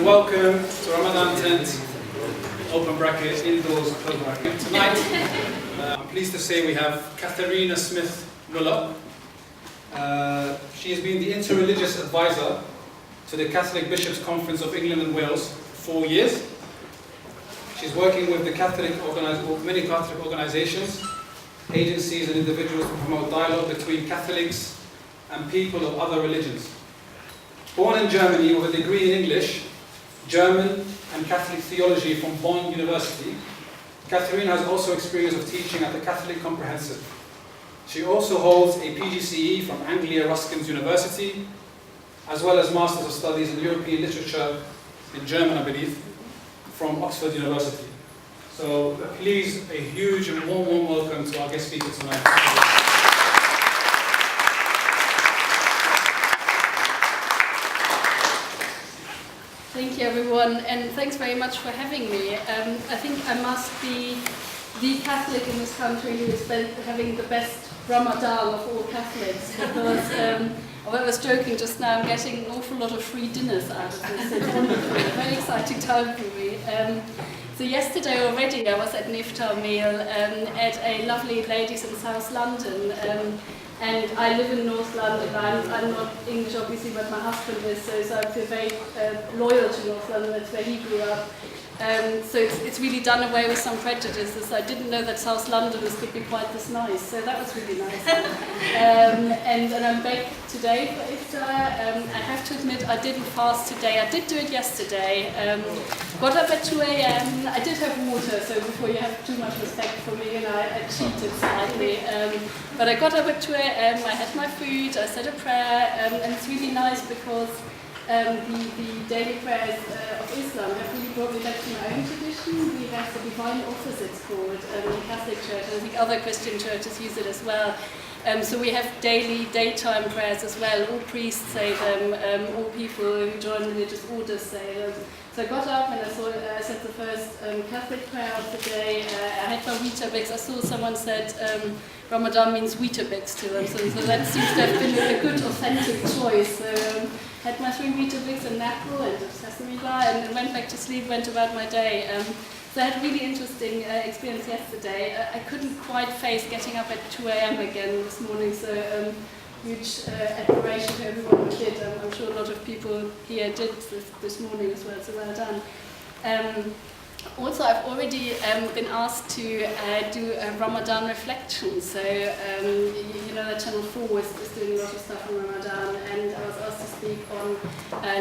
So welcome to Ramadan tent, open bracket, indoors, close bracket. Tonight, I'm pleased to say we have Katharina Smith-Muller. She has been the interreligious advisor to the Catholic Bishops' Conference of England and Wales for 4 years. She's working with many Catholic organizations, agencies and individuals to promote dialogue between Catholics and people of other religions. Born in Germany with a degree in English, German and Catholic theology from Bonn University, Katharina has also experience of teaching at the Catholic Comprehensive. She also holds a PGCE from Anglia Ruskin University, as well as Masters of Studies in European Literature in German, I believe, from Oxford University. So please, a huge and warm welcome to our guest speaker tonight. Thank you, everyone, and thanks very much for having me. I think I must be the Catholic in this country who is having the best Ramadan of all Catholics, because I was joking just now, I'm getting an awful lot of free dinners out of this. It's wonderful, a very exciting time for me. So yesterday already I was at an iftar meal at a lovely ladies in South London. And I live in North London. I'm not English, obviously, but my husband is, so I feel very loyal to North London. That's where he grew up. So it's really done away with some prejudices. I didn't know that South Londoners could be quite this nice, so that was really nice. And I'm back today for iftar. I have to admit I didn't fast today. I did do it yesterday. Got up at 2 a.m. I did have water, so before you have too much respect for me, I cheated slightly. But I got up at 2 a.m. I had my food. I said a prayer, and it's really nice because the daily prayers of Islam have really brought me back to my own tradition. We have the Divine Office, it's called, in the Catholic Church. I think other Christian churches use it as well. So we have daily, daytime prayers as well. All priests say them, all people who join religious orders say them. So I got up and I said the first Catholic prayer of the day. I had my Weetabix. I saw someone said Ramadan means Weetabix to them. So that seems to have been a good, authentic choice. So had my 3 Weetabix and an apple and a sesame bar and went back to sleep, went about my day. So I had a really interesting experience yesterday. I couldn't quite face getting up at 2 a.m. again this morning, so huge admiration to everyone who did. I'm sure a lot of people here did this morning as well, so well done. Also, I've already been asked to do a Ramadan reflection. So, you know that Channel 4 is doing a lot of stuff on Ramadan, and I was asked to speak on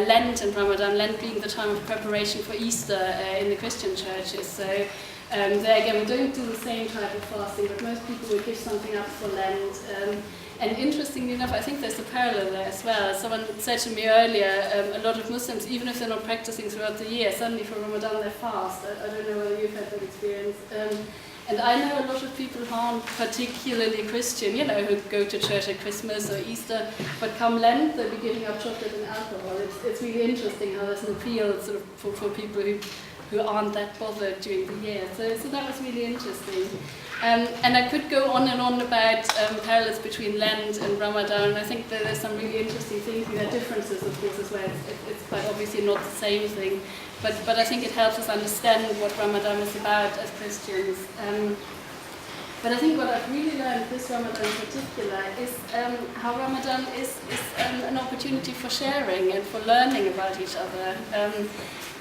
Lent and Ramadan, Lent being the time of preparation for Easter in the Christian churches. So, there again, we don't do the same type of fasting, but most people will give something up for Lent. And interestingly enough, I think there's a parallel there as well. Someone said to me earlier, a lot of Muslims, even if they're not practicing throughout the year, suddenly for Ramadan they fast. I don't know whether you've had that experience. And I know a lot of people who aren't particularly Christian, who go to church at Christmas or Easter, but come Lent, they'll be giving up chocolate and alcohol. It's really interesting how there's an appeal sort of for people who aren't that bothered during the year. So that was really interesting. And I could go on and on about parallels between Lent and Ramadan, and I think that there's some really interesting things. There are differences, of course, as well. It's quite obviously not the same thing, but I think it helps us understand what Ramadan is about as Christians. But I think what I've really learned this Ramadan in particular is how Ramadan is an opportunity for sharing and for learning about each other.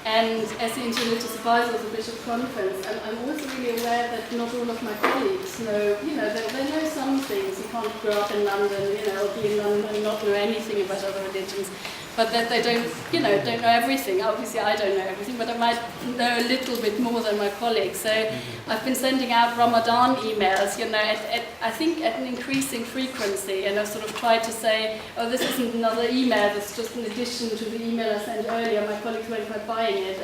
And as the interreligious advisor of the Bishop Conference, I'm also really aware that not all of my colleagues know, they know some things. You can't grow up in London, or be in London and not know anything about other religions. But that they don't know everything. Obviously, I don't know everything, but I might know a little bit more than my colleagues. So I've been sending out Ramadan emails, I think at an increasing frequency, and I've sort of tried to say, oh, this isn't another email, it's just an addition to the email I sent earlier. My colleagues weren't quite buying it.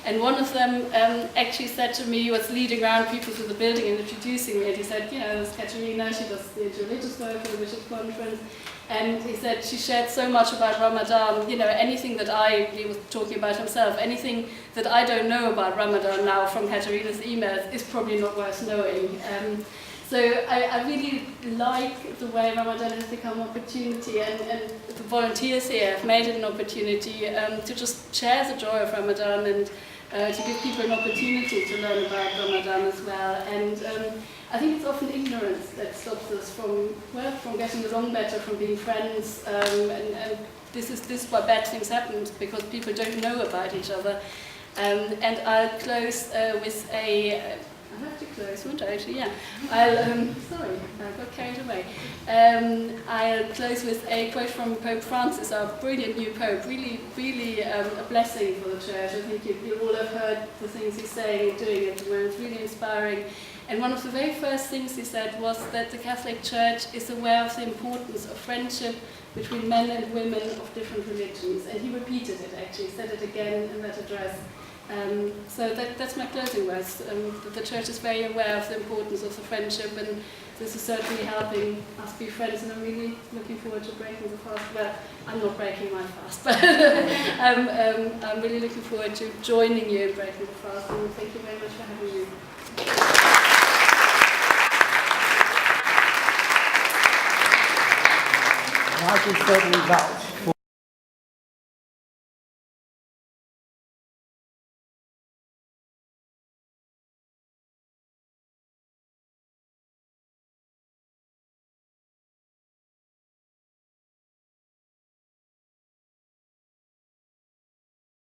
And one of them actually said to me, he was leading around people through the building and introducing me, and he said, there's Katharina, she does the interreligious work for the Bishop Conference, and he said she shared so much about Ramadan, anything that he was talking about himself, anything that I don't know about Ramadan now from Katharina's emails is probably not worth knowing. So I really like the way Ramadan has become an opportunity, and the volunteers here have made it an opportunity to just share the joy of Ramadan and to give people an opportunity to learn about Ramadan as well. And I think it's often ignorance that stops us from getting along better, from being friends, and this is why bad things happen, because people don't know about each other. And I'll close with a... I have to close, won't I? Actually, yeah. Sorry, I got carried away. I'll close with a quote from Pope Francis, our brilliant new Pope. Really a blessing for the Church. I think you all have heard the things he's saying and doing at the moment. It's really inspiring. And one of the very first things he said was that the Catholic Church is aware of the importance of friendship between men and women of different religions. And he repeated it, actually, said it again in that address. So that's my closing words. The Church is very aware of the importance of the friendship, and this is certainly helping us be friends, and I'm really looking forward to breaking the fast. Well, I'm not breaking my fast, but I'm really looking forward to joining you in breaking the fast, and thank you very much for having me. I can certainly vouch